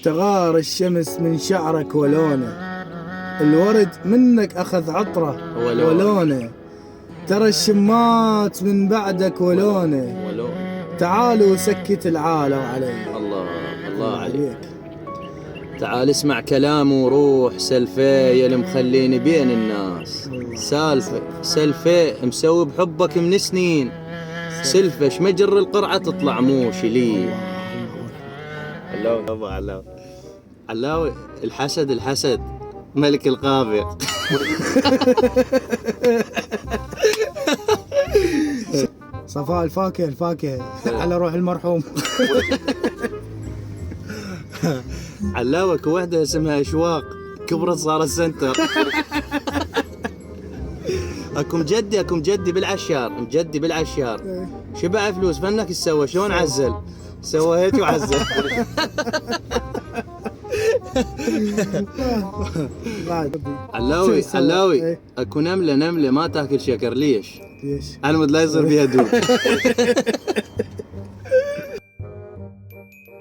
تغار الشمس من شعرك ولونه، الورد منك أخذ عطره ولونه، ترى الشمات من بعدك ولونه، تعالوا سكت العالم علي. الله عليك. تعال اسمع كلامه وروح سلفي اللي مخليني بين الناس. سلفي مسوي بحبك من سنين، سلفش مجر القرعة تطلع موشي لي. علاوي الحسد ملك القابع. صفاء الفاكهة على روح المرحوم. علاوك وحدة اسمها اشواق، كبرت صارت سنتر. اكم جدي بالعشار شبع فلوس فنك ايش سوى؟ شلون عزل؟ سوى هيك وعزل. علاوي اكو نملة ما تاكل شكر. ليش؟ علمود لا يصير فيها دوب.